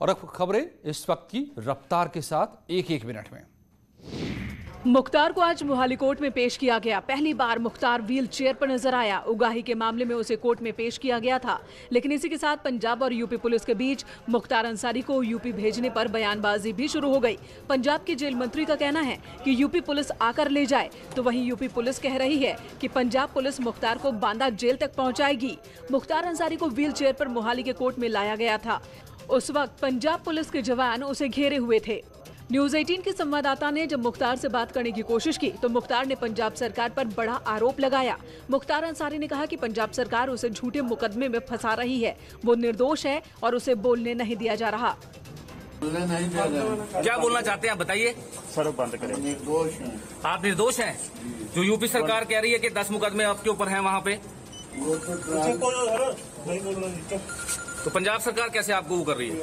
और अब खबरें इस वक्त की रफ्तार के साथ एक मिनट में। मुख्तार को आज मोहाली कोर्ट में पेश किया गया। पहली बार मुख्तार व्हील चेयर पर नजर आया। उगाही के मामले में उसे कोर्ट में पेश किया गया था, लेकिन इसी के साथ पंजाब और यूपी पुलिस के बीच मुख्तार अंसारी को यूपी भेजने पर बयानबाजी भी शुरू हो गई। पंजाब के जेल मंत्री का कहना है कि यूपी पुलिस आकर ले जाए, तो वहीं यूपी पुलिस कह रही है कि पंजाब पुलिस मुख्तार को बांदा जेल तक पहुँचाएगी। मुख्तार अंसारी को व्हील चेयर पर मोहाली के कोर्ट में लाया गया था। उस वक्त पंजाब पुलिस के जवान उसे घेरे हुए थे। न्यूज 18 के संवाददाता ने जब मुख्तार से बात करने की कोशिश की तो मुख्तार ने पंजाब सरकार पर बड़ा आरोप लगाया। मुख्तार अंसारी ने कहा कि पंजाब सरकार उसे झूठे मुकदमे में फंसा रही है, वो निर्दोष है और उसे बोलने नहीं दिया जा रहा। क्या बोलना चाहते हैं आप बताइए। सड़क बंद करें। आप निर्दोष हैं? जो यूपी सरकार कह रही है कि 10 मुकदमे आपके ऊपर हैं वहाँ पे, तो पंजाब सरकार कैसे आपको वो कर रही है?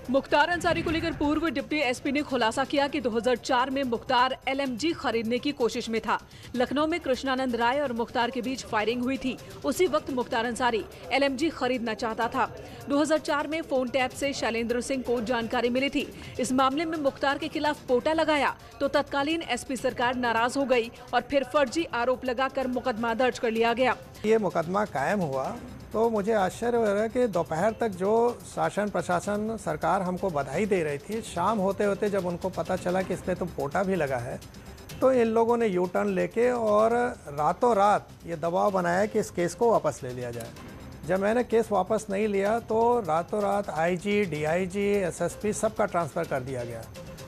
मुख्तार अंसारी को लेकर पूर्व डिप्टी एसपी ने खुलासा किया कि 2004 में मुख्तार LMG खरीदने की कोशिश में था। लखनऊ में कृष्णानंद राय और मुख्तार के बीच फायरिंग हुई थी। उसी वक्त मुख्तार अंसारी LMG खरीदना चाहता था। 2004 में फोन टैप से शैलेंद्र सिंह को जानकारी मिली थी। इस मामले में मुख्तार के खिलाफ पोटा लगाया तो तत्कालीन एसपी सरकार नाराज हो गई और फिर फर्जी आरोप लगाकर मुकदमा दर्ज कर लिया गया। ये मुकदमा कायम हुआ तो मुझे आश्चर्य हो रहा है कि दोपहर तक जो शासन प्रशासन सरकार हमको बधाई दे रही थी, शाम होते होते जब उनको पता चला कि इसमें तो पोटा भी लगा है, तो इन लोगों ने यू टर्न लेके और रातों रात ये दबाव बनाया कि इस केस को वापस ले लिया जाए। जब मैंने केस वापस नहीं लिया तो रातों रात IG, DIG, SSP सबका ट्रांसफ़र कर दिया गया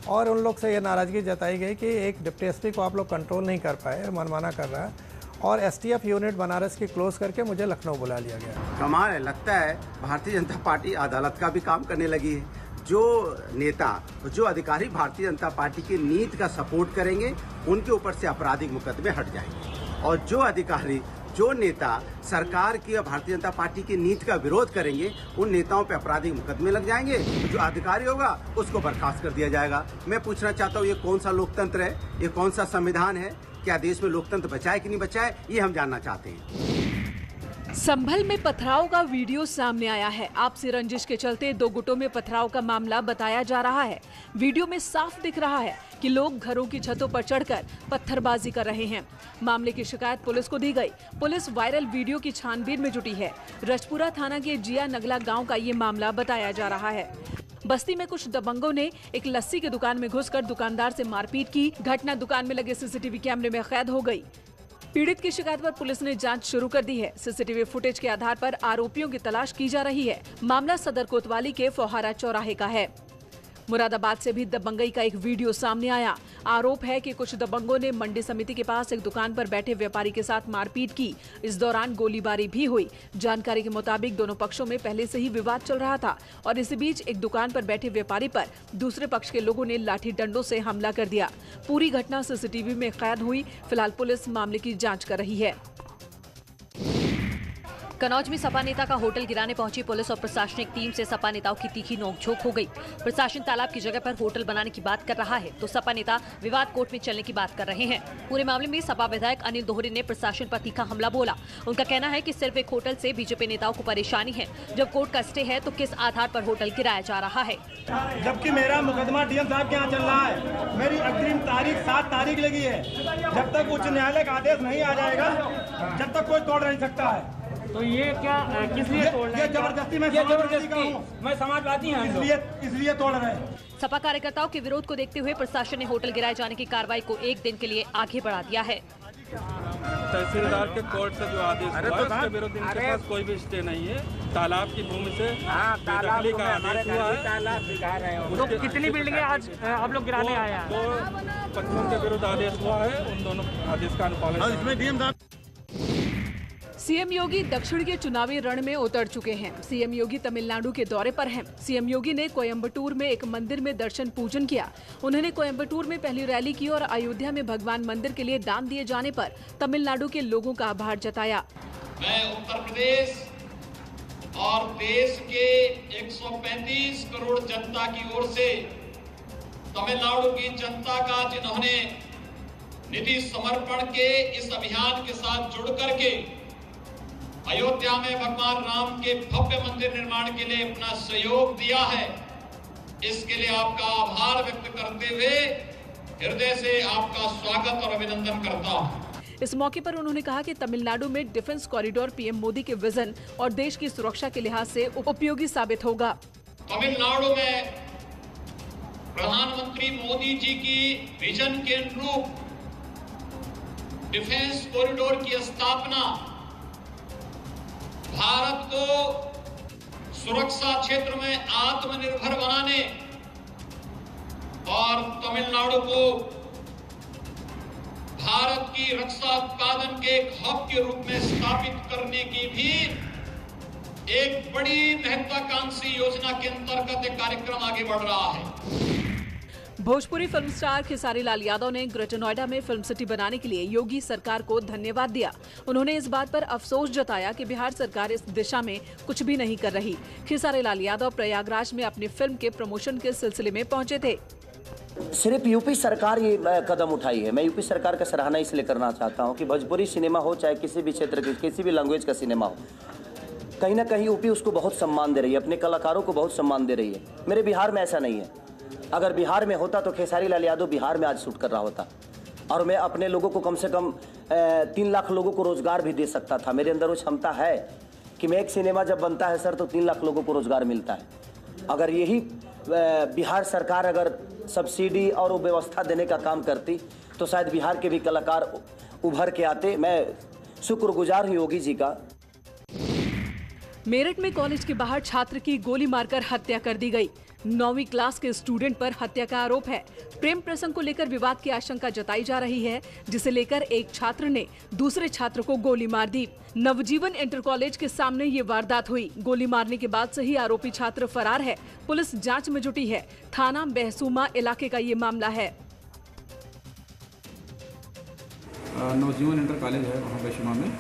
और उन लोग से ये नाराज़गी जताई गई कि एक डिप्टी एसपी को आप लोग कंट्रोल नहीं कर पाए, मनमाना कर रहा है, और STF यूनिट बनारस की क्लोज करके मुझे लखनऊ बुला लिया गया। कमाल है, लगता है भारतीय जनता पार्टी अदालत का भी काम करने लगी है। जो नेता, जो अधिकारी भारतीय जनता पार्टी की नीति का सपोर्ट करेंगे उनके ऊपर से आपराधिक मुकदमे हट जाएंगे, और जो अधिकारी, जो नेता सरकार की और भारतीय जनता पार्टी की नीति का विरोध करेंगे उन नेताओं पे आपराधिक मुकदमे लग जाएंगे। तो जो अधिकारी होगा उसको बर्खास्त कर दिया जाएगा। मैं पूछना चाहता हूँ, ये कौन सा लोकतंत्र है? ये कौन सा संविधान है? क्या देश में लोकतंत्र बचाए कि नहीं बचाए, ये हम जानना चाहते हैं। संभल में पथराव का वीडियो सामने आया है। आपसी रंजिश के चलते दो गुटों में पथराव का मामला बताया जा रहा है। वीडियो में साफ दिख रहा है कि लोग घरों की छतों पर चढ़कर पत्थरबाजी कर रहे हैं। मामले की शिकायत पुलिस को दी गई। पुलिस वायरल वीडियो की छानबीन में जुटी है। रजपुरा थाना के जिया नगला गाँव का ये मामला बताया जा रहा है। बस्ती में कुछ दबंगों ने एक लस्सी की दुकान में घुसकर दुकानदार से मारपीट की। घटना दुकान में लगे CCTV कैमरे में कैद हो गई। पीड़ित की शिकायत पर पुलिस ने जांच शुरू कर दी है। CCTV फुटेज के आधार पर आरोपियों की तलाश की जा रही है। मामला सदर कोतवाली के फौहारा चौराहे का है। मुरादाबाद से भी दबंगई का एक वीडियो सामने आया। आरोप है कि कुछ दबंगों ने मंडी समिति के पास एक दुकान पर बैठे व्यापारी के साथ मारपीट की। इस दौरान गोलीबारी भी हुई। जानकारी के मुताबिक दोनों पक्षों में पहले से ही विवाद चल रहा था और इसी बीच एक दुकान पर बैठे व्यापारी पर दूसरे पक्ष के लोगों ने लाठी डंडों से हमला कर दिया। पूरी घटना CCTV में कैद हुई। फिलहाल पुलिस मामले की जाँच कर रही है। कन्नौज में सपा नेता का होटल गिराने पहुंची पुलिस और प्रशासनिक टीम से सपा नेताओं की तीखी नोकझोंक हो गई। प्रशासन तालाब की जगह पर होटल बनाने की बात कर रहा है तो सपा नेता विवाद कोर्ट में चलने की बात कर रहे हैं। पूरे मामले में सपा विधायक अनिल दोहरे ने प्रशासन पर तीखा हमला बोला। उनका कहना है कि सिर्फ एक होटल से बीजेपी नेताओं को परेशानी है। जब कोर्ट का स्टे है तो किस आधार पर होटल गिराया जा रहा है? जबकि मेरा मुकदमा DM साहब के यहाँ चल रहा है। मेरी अग्रिम तारीख 7 तारीख लगी है। जब तक उच्च न्यायालय का आदेश नहीं आ जाएगा जब तक कोई तोड़ नहीं सकता है। तो ये क्या किस लिए तोड़ रहे हैं? जबरदस्ती मैं समाजवादी हूँ, इसलिए तोड़ रहे हैं। सपा कार्यकर्ताओं के विरोध को देखते हुए प्रशासन ने होटल गिराए जाने की कार्रवाई को एक दिन के लिए आगे बढ़ा दिया है। तहसीलदार के कोर्ट से जो आदेश हुआ है उसके विरुद्ध इनके पास कोई भी स्टे नहीं है। तालाब की भूमि से बेदखली का आदेश हुआ है। तो कितनी बिल्डिंगें आज आप लोग गिराने आए हैं? तो पक्षों के विरुद्ध आदेश हुआ है, उन दोनों आदेश का अनुपालन। सीएम योगी दक्षिण के चुनावी रण में उतर चुके हैं। सीएम योगी तमिलनाडु के दौरे पर हैं। सीएम योगी ने कोयम्बटूर में एक मंदिर में दर्शन पूजन किया। उन्होंने कोयम्बटूर में पहली रैली की और अयोध्या में भगवान मंदिर के लिए दान दिए जाने पर तमिलनाडु के लोगों का आभार जताया। मैं उत्तर प्रदेश और देश के 135 करोड़ जनता की ओर से तमिलनाडु की जनता का, जिन्होंने निधि समर्पण के इस अभियान के साथ जुड़ करके अयोध्या में भगवान राम के भव्य मंदिर निर्माण के लिए अपना सहयोग दिया है, इसके लिए आपका आभार व्यक्त करते हुए हृदय से आपका स्वागत और अभिनंदन करता हूं। इस मौके पर उन्होंने कहा कि तमिलनाडु में डिफेंस कॉरिडोर पीएम मोदी के विजन और देश की सुरक्षा के लिहाज से उपयोगी साबित होगा। तमिलनाडु में प्रधानमंत्री मोदी जी की विजन के अनुरूप डिफेंस कॉरिडोर की स्थापना भारत को सुरक्षा क्षेत्र में आत्मनिर्भर बनाने और तमिलनाडु को भारत की रक्षा उत्पादन के एक हब के रूप में स्थापित करने की भी एक बड़ी महत्वाकांक्षी योजना के अंतर्गत एक कार्यक्रम आगे बढ़ रहा है। भोजपुरी फिल्म स्टार खेसारी लाल यादव ने ग्रेटर नोएडा में फिल्म सिटी बनाने के लिए योगी सरकार को धन्यवाद दिया। उन्होंने इस बात पर अफसोस जताया कि बिहार सरकार इस दिशा में कुछ भी नहीं कर रही। खेसारी लाल यादव प्रयागराज में अपनी फिल्म के प्रमोशन के सिलसिले में पहुंचे थे। सिर्फ यूपी सरकार ये कदम उठाई है। मैं यूपी सरकार का सराहना इसलिए करना चाहता हूँ कि भोजपुरी सिनेमा हो चाहे किसी भी क्षेत्र के किसी भी लैंग्वेज का सिनेमा हो, कहीं ना कहीं यूपी उसको बहुत सम्मान दे रही है, अपने कलाकारों को बहुत सम्मान दे रही है। मेरे बिहार में ऐसा नहीं है। अगर बिहार में होता तो खेसारी लाल यादव बिहार में आज शूट कर रहा होता और मैं अपने लोगों को कम से कम 3 लाख लोगों को रोजगार भी दे सकता था। मेरे अंदर वो क्षमता है कि मैं एक सिनेमा जब बनता है सर तो 3 लाख लोगों को रोजगार मिलता है। अगर यही बिहार सरकार अगर सब्सिडी और वो व्यवस्था देने का काम करती तो शायद बिहार के भी कलाकार उभर के आते। मैं शुक्रगुजार हूँ योगी जी का। मेरठ में कॉलेज के बाहर छात्र की गोली मारकर हत्या कर दी गई। 9वीं क्लास के स्टूडेंट पर हत्या का आरोप है। प्रेम प्रसंग को लेकर विवाद की आशंका जताई जा रही है, जिसे लेकर एक छात्र ने दूसरे छात्र को गोली मार दी। नवजीवन इंटर कॉलेज के सामने ये वारदात हुई। गोली मारने के बाद से ही आरोपी छात्र फरार है। पुलिस जांच में जुटी है। थाना बहसूमा इलाके का ये मामला है। नवजीवन इंटर कॉलेज है वहाँ बहसूमा में।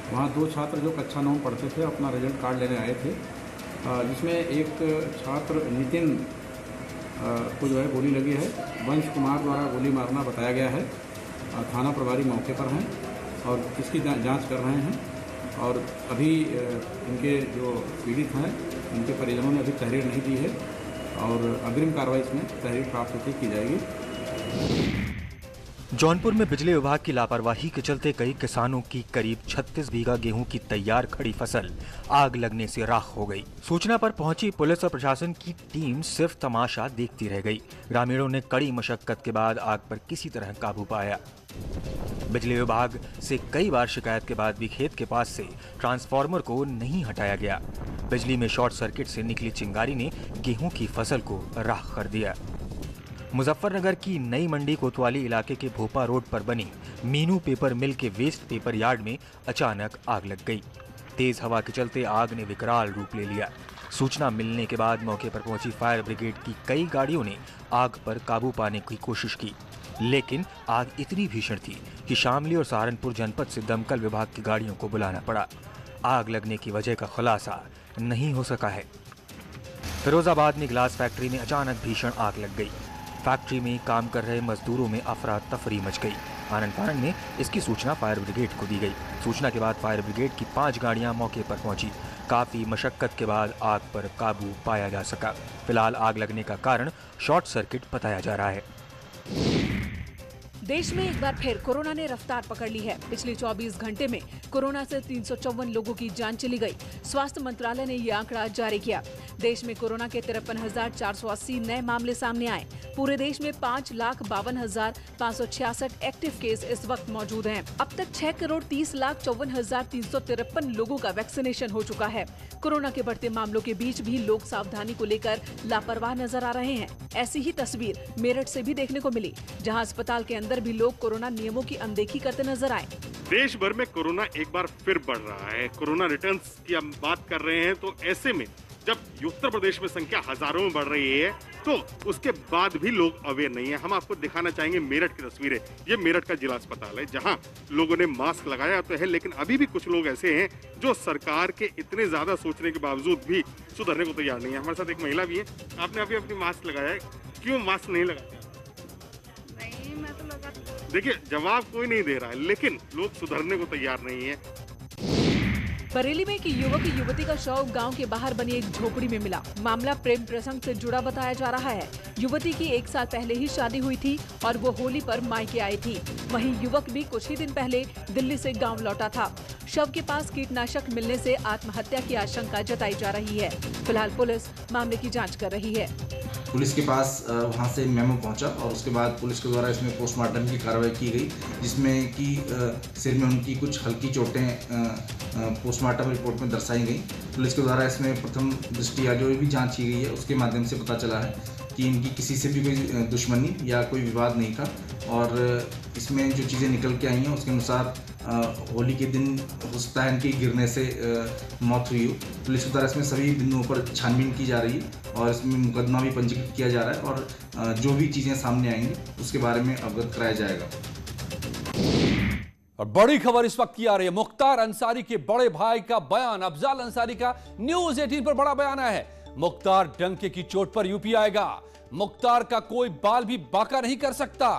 वहाँ 2 छात्र जो कक्षा 9 पढ़ते थे अपना रिजल्ट कार्ड लेने आए थे, जिसमें एक छात्र नितिन को जो है गोली लगी है। वंश कुमार द्वारा गोली मारना बताया गया है। थाना प्रभारी मौके पर हैं और इसकी जांच कर रहे हैं और अभी इनके जो पीड़ित हैं उनके परिजनों ने अभी तहरीर नहीं दी है और अग्रिम कार्रवाई इसमें तहरीर प्राप्त होती की जाएगी। जौनपुर में बिजली विभाग की लापरवाही के चलते कई किसानों की करीब 36 बीघा गेहूं की तैयार खड़ी फसल आग लगने से राख हो गई। सूचना पर पहुंची पुलिस और प्रशासन की टीम सिर्फ तमाशा देखती रह गई। ग्रामीणों ने कड़ी मशक्कत के बाद आग पर किसी तरह काबू पाया। बिजली विभाग से कई बार शिकायत के बाद भी खेत के पास से ट्रांसफार्मर को नहीं हटाया गया। बिजली में शॉर्ट सर्किट से निकली चिंगारी ने गेहूं की फसल को राख कर दिया। मुजफ्फरनगर की नई मंडी कोतवाली इलाके के भोपा रोड पर बनी मीनू पेपर मिल के वेस्ट पेपर यार्ड में अचानक आग लग गई। तेज हवा के चलते आग ने विकराल रूप ले लिया। सूचना मिलने के बाद मौके पर पहुंची फायर ब्रिगेड की कई गाड़ियों ने आग पर काबू पाने की कोशिश की, लेकिन आग इतनी भीषण थी कि शामली और सहारनपुर जनपद से दमकल विभाग की गाड़ियों को बुलाना पड़ा। आग लगने की वजह का खुलासा नहीं हो सका है। फिरोजाबाद में ग्लास फैक्ट्री में अचानक भीषण आग लग गई। फैक्ट्री में काम कर रहे मजदूरों में अफरा तफरी मच गई। आनंद फानन में इसकी सूचना फायर ब्रिगेड को दी गई। सूचना के बाद फायर ब्रिगेड की 5 गाड़ियां मौके पर पहुंची। काफी मशक्कत के बाद आग पर काबू पाया जा सका। फिलहाल आग लगने का कारण शॉर्ट सर्किट बताया जा रहा है। देश में एक बार फिर कोरोना ने रफ्तार पकड़ ली है। पिछले 24 घंटे में कोरोना से 354 लोगों की जान चली गई। स्वास्थ्य मंत्रालय ने ये आंकड़ा जारी किया। देश में कोरोना के 53,480 नए मामले सामने आए। पूरे देश में 5,52,566 एक्टिव केस इस वक्त मौजूद हैं। अब तक 6,30,54,353 लोगों का वैक्सीनेशन हो चुका है। कोरोना के बढ़ते मामलों के बीच भी लोग सावधानी को लेकर लापरवाह नजर आ रहे हैं। ऐसी ही तस्वीर मेरठ से भी देखने को मिली, जहां अस्पताल के अंदर भी लोग कोरोना नियमों की अनदेखी करते नजर आए। देश भर में कोरोना एक बार फिर बढ़ रहा है। कोरोना रिटर्न्स की हम बात कर रहे हैं, तो ऐसे में जब उत्तर प्रदेश में संख्या हजारों में बढ़ रही है तो उसके बाद भी लोग अवेयर नहीं है। हम आपको दिखाना चाहेंगे मेरठ की तस्वीरें। ये मेरठ का जिला अस्पताल है, जहां लोगों ने मास्क लगाया तो है, लेकिन अभी भी कुछ लोग ऐसे हैं जो सरकार के इतने ज्यादा सोचने के बावजूद भी सुधरने को तैयार नहीं है। हमारे साथ एक महिला भी है। आपने अभी अपनी मास्क लगाया है, क्यों मास्क नहीं लगाते? देखिए, जवाब कोई नहीं दे रहा है, लेकिन लोग सुधरने को तैयार नहीं है। बरेली में एक युवक युवती का शव गांव के बाहर बनी एक झोपड़ी में मिला। मामला प्रेम प्रसंग से जुड़ा बताया जा रहा है। युवती की 1 साल पहले ही शादी हुई थी और वो होली पर मायके आई थी। वहीं युवक भी कुछ ही दिन पहले दिल्ली से गांव लौटा था। शव के पास कीटनाशक मिलने से आत्महत्या की आशंका जताई जा रही है। फिलहाल पुलिस मामले की जाँच कर रही है। पुलिस के पास वहाँ से मेमो पहुँचा और उसके बाद पुलिस के द्वारा इसमें पोस्टमार्टम की कार्रवाई की गई, जिसमें कि सिर में उनकी कुछ हल्की चोटें पोस्टमार्टम रिपोर्ट में दर्शाई गई। पुलिस के द्वारा इसमें प्रथम दृष्टया जो भी जांच की गई है उसके माध्यम से पता चला है कि इनकी किसी से भी कोई दुश्मनी या कोई विवाद नहीं था और इसमें जो चीज़ें निकल के आई हैं उसके अनुसार होली के दिन हो सकता है इनकी गिरने से मौत हुई हो। पुलिस के द्वारा इसमें सभी बिंदुओं पर छानबीन की जा रही है और इसमें मुकदमा भी पंजीकृत किया जा रहा है और जो भी चीज़ें सामने आएंगी उसके बारे में अवगत कराया जाएगा। और बड़ी खबर इस वक्त की आ रही है, मुख्तार अंसारी के बड़े भाई का बयान। अफजल अंसारी का न्यूज़ 18 पर बड़ा बयान आया है। मुख्तार डंके की चोट पर यूपी आएगा। मुख्तार का कोई बाल भी बांका नहीं कर सकता।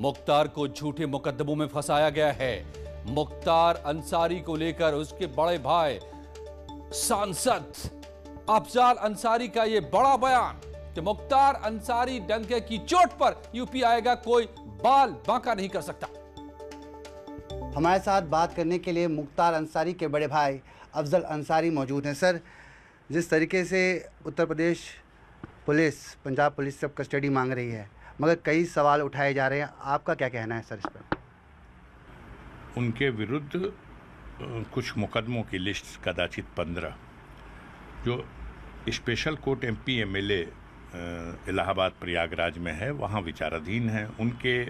मुख्तार को झूठे मुकदमों में फंसाया गया है। मुख्तार अंसारी को लेकर उसके बड़े भाई सांसद अफजल अंसारी का यह बड़ा बयान कि मुख्तार अंसारी डंके की चोट पर यूपी आएगा, कोई बाल बांका नहीं कर सकता। हमारे साथ बात करने के लिए मुख्तार अंसारी के बड़े भाई अफजल अंसारी मौजूद हैं। सर, जिस तरीके से उत्तर प्रदेश पुलिस, पंजाब पुलिस सब कस्टडी मांग रही है, मगर कई सवाल उठाए जा रहे हैं, आपका क्या कहना है सर इस पर? उनके विरुद्ध कुछ मुकदमों की लिस्ट कदाचित 15 जो special court MP MLA Allahabad Prayagraj में है वहाँ विचाराधीन है। उनके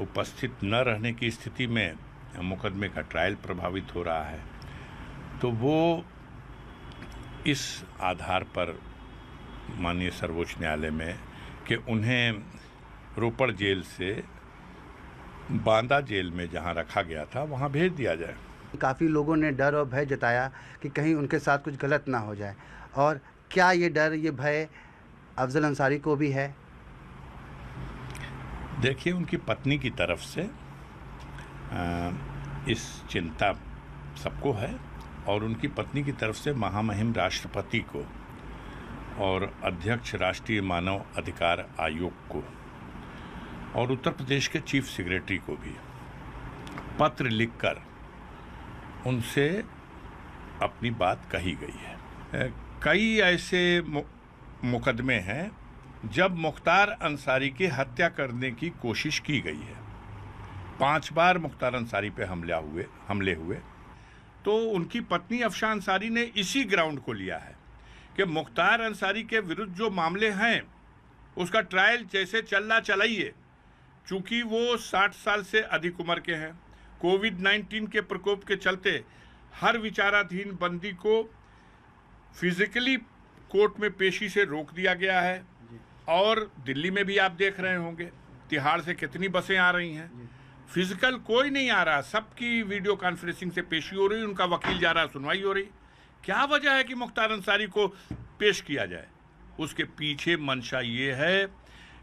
उपस्थित न रहने की स्थिति में मुकदमे का ट्रायल प्रभावित हो रहा है, तो वो इस आधार पर माननीय सर्वोच्च न्यायालय में कि उन्हें रोपड़ जेल से बांदा जेल में जहां रखा गया था वहां भेज दिया जाए। काफ़ी लोगों ने डर और भय जताया कि कहीं उनके साथ कुछ गलत ना हो जाए, और क्या ये डर, ये भय अफजल अंसारी को भी है? देखिए, उनकी पत्नी की तरफ से इस चिंता सबको है और उनकी पत्नी की तरफ से महामहिम राष्ट्रपति को और अध्यक्ष राष्ट्रीय मानव अधिकार आयोग को और उत्तर प्रदेश के चीफ सेक्रेटरी को भी पत्र लिखकर उनसे अपनी बात कही गई है। कई ऐसे मुकदमे हैं जब मुख्तार अंसारी की हत्या करने की कोशिश की गई है। 5 बार मुख्तार अंसारी पे हमले हुए, तो उनकी पत्नी अफशा अंसारी ने इसी ग्राउंड को लिया है कि मुख्तार अंसारी के विरुद्ध जो मामले हैं उसका ट्रायल जैसे चलना चलाइए। चूंकि वो 60 साल से अधिक उम्र के हैं, कोविड-19 के प्रकोप के चलते हर विचाराधीन बंदी को फिजिकली कोर्ट में पेशी से रोक दिया गया है और दिल्ली में भी आप देख रहे होंगे तिहाड़ से कितनी बसें आ रही हैं। फिजिकल कोई नहीं आ रहा, सबकी वीडियो कॉन्फ्रेंसिंग से पेशी हो रही, उनका वकील जा रहा, सुनवाई हो रही। क्या वजह है कि मुख्तार अंसारी को पेश किया जाए? उसके पीछे मंशा ये है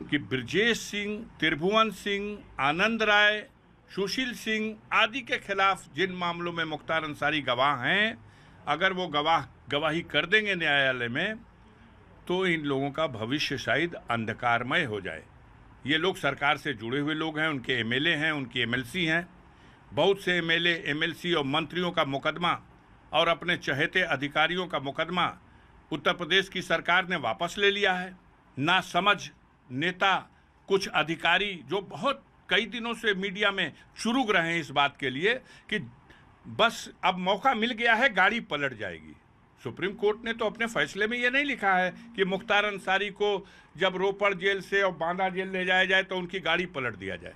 कि ब्रजेश सिंह, त्रिभुवन सिंह, आनंद राय, सुशील सिंह आदि के खिलाफ जिन मामलों में मुख्तार अंसारी गवाह हैं, अगर वो गवाही कर देंगे न्यायालय में तो इन लोगों का भविष्य शायद अंधकारमय हो जाए। ये लोग सरकार से जुड़े हुए लोग हैं, उनके MLA हैं, उनकी MLC हैं। बहुत से MLA, MLC और मंत्रियों का मुकदमा और अपने चहेते अधिकारियों का मुकदमा उत्तर प्रदेश की सरकार ने वापस ले लिया है। ना समझ नेता, कुछ अधिकारी जो बहुत कई दिनों से मीडिया में चुरुक रहे हैं इस बात के लिए कि बस अब मौका मिल गया है, गाड़ी पलट जाएगी। सुप्रीम कोर्ट ने तो अपने फैसले में ये नहीं लिखा है कि मुख्तार अंसारी को जब रोपड़ जेल से और बांदा जेल ले जाया जाए तो उनकी गाड़ी पलट दिया जाए,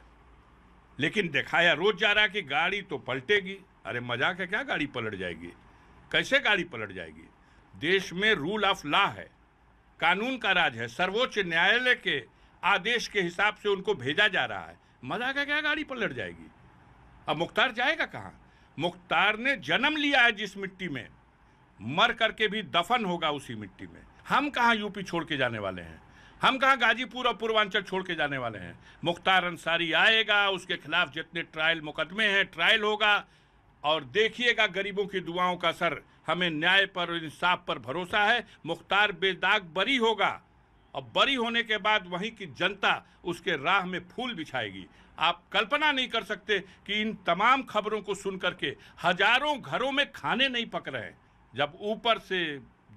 लेकिन दिखाया रोज जा रहा है कि गाड़ी तो पलटेगी। अरे मजाक है क्या? गाड़ी पलट जाएगी? कैसे गाड़ी पलट जाएगी? देश में रूल ऑफ लॉ है, कानून का राज है, सर्वोच्च न्यायालय के आदेश के हिसाब से उनको भेजा जा रहा है। मजाक है क्या? गाड़ी पलट जाएगी? अब मुख्तार जाएगा कहाँ? मुख्तार ने जन्म लिया है जिस मिट्टी में, मर करके भी दफन होगा उसी मिट्टी में। हम कहाँ यूपी छोड़ के जाने वाले हैं? हम कहाँ गाजीपुर और पूर्वांचल छोड़ के जाने वाले हैं? मुख्तार अंसारी आएगा, उसके खिलाफ जितने ट्रायल मुकदमे हैं ट्रायल होगा, और देखिएगा गरीबों की दुआओं का असर। हमें न्याय पर और इंसाफ पर भरोसा है। मुख्तार बेदाग बरी होगा और बरी होने के बाद वहीं की जनता उसके राह में फूल बिछाएगी। आप कल्पना नहीं कर सकते कि इन तमाम खबरों को सुन करके हजारों घरों में खाने नहीं पक रहे हैं। जब ऊपर से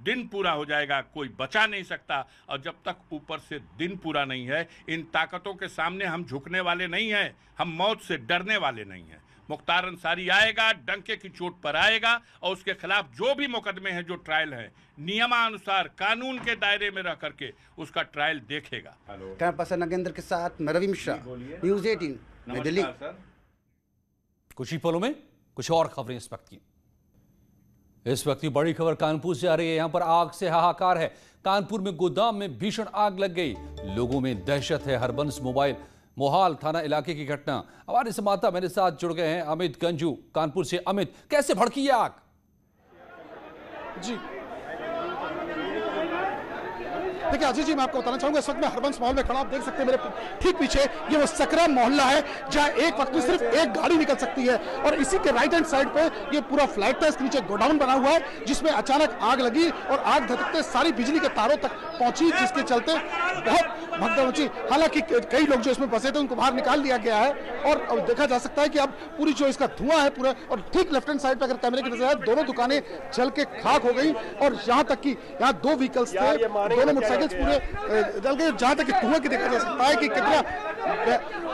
दिन पूरा हो जाएगा कोई बचा नहीं सकता, और जब तक ऊपर से दिन पूरा नहीं है इन ताकतों के सामने हम झुकने वाले नहीं हैं, हम मौत से डरने वाले नहीं हैं। मुख्तार अंसारी आएगा, डंके की चोट पर आएगा और उसके खिलाफ जो भी मुकदमे हैं, जो ट्रायल हैं, नियमानुसार कानून के दायरे में रह करके उसका ट्रायल देखेगा। कैमरा पर्सन नगेंद्र के साथ मैं रवि मिश्रा, न्यूज़ 18 नई दिल्ली। कुछ ही पलों में कुछ और खबरें इस वक्त की। इस वक्त की बड़ी खबर कानपुर से आ रही है। यहां पर आग से हाहाकार है। कानपुर में गोदाम में भीषण आग लग गई, लोगों में दहशत है। हरबंस मोबाइल मोहाल थाना इलाके की घटना। हमारे संवाददाता मेरे साथ जुड़ गए हैं अमित गंजू कानपुर से। अमित, कैसे भड़की ये आग? जी देखिए अजय जी, मैं आपको बताना चाहूंगा, इस वक्त मैं हरबंस मॉल में खड़ा, आप देख सकते हैं मेरे ठीक पीछे ये वो सकरा मोहल्ला है जहां एक वक्त में सिर्फ एक गाड़ी निकल सकती है, और इसी के राइट हैंड साइड पे ये पूरा फ्लैट था, इसके नीचे गोडाउन बना हुआ है जिसमें अचानक आग लगी और आग धधकते सारी बिजली के तारों तक पहुंची, जिसके चलते बहुत भगदड़ मची। हालांकि कई लोग जो इसमें फंसे थे उनको बाहर निकाल लिया गया है और देखा जा सकता है कि अब पूरी जो इसका धुआं है पूरा, और ठीक लेफ्ट हैंड साइड पे अगर कैमरे की नजर आए दोनों दुकानें जल के खाक हो गई, और यहाँ तक कि यहाँ 2 व्हीकल्स थे, दोनों मोटरसाइकिल पूरे जल गए। जहां तक धुआं की देखा जा सकता है कि कितना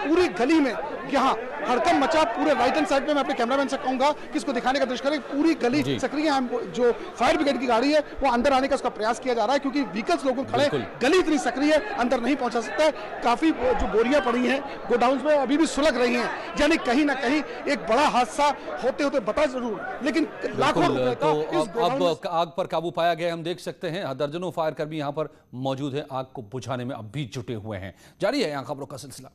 पूरी गली में यहाँ हड़कंप मचा। पूरे राइट हैंड साइड पे मैं अपने कैमरामैन से कहूंगा कि इसको दिखाने का दृश्य करें। पूरी गली सक्रिय है, जो फायर ब्रिगेड की गाड़ी है वो अंदर आने का उसका प्रयास किया जा रहा है, क्योंकि व्हीकल्स लोगों खड़े, गली इतनी सक्रिय है, अंदर नहीं पहुंचा सकता है। काफी जो बोरियां पड़ी हैं गोडाउन में अभी भी सुलग रही हैं, यानी कहीं ना कहीं एक बड़ा हादसा होते होते बता जरूर, लेकिन लाखों रुपए का अब आग पर काबू पाया गया। हम देख सकते हैं दर्जनों फायर कर्मी यहाँ पर मौजूद हैं, आग को बुझाने में अब भी जुटे हुए हैं। जारी है यहाँ खबरों का सिलसिला।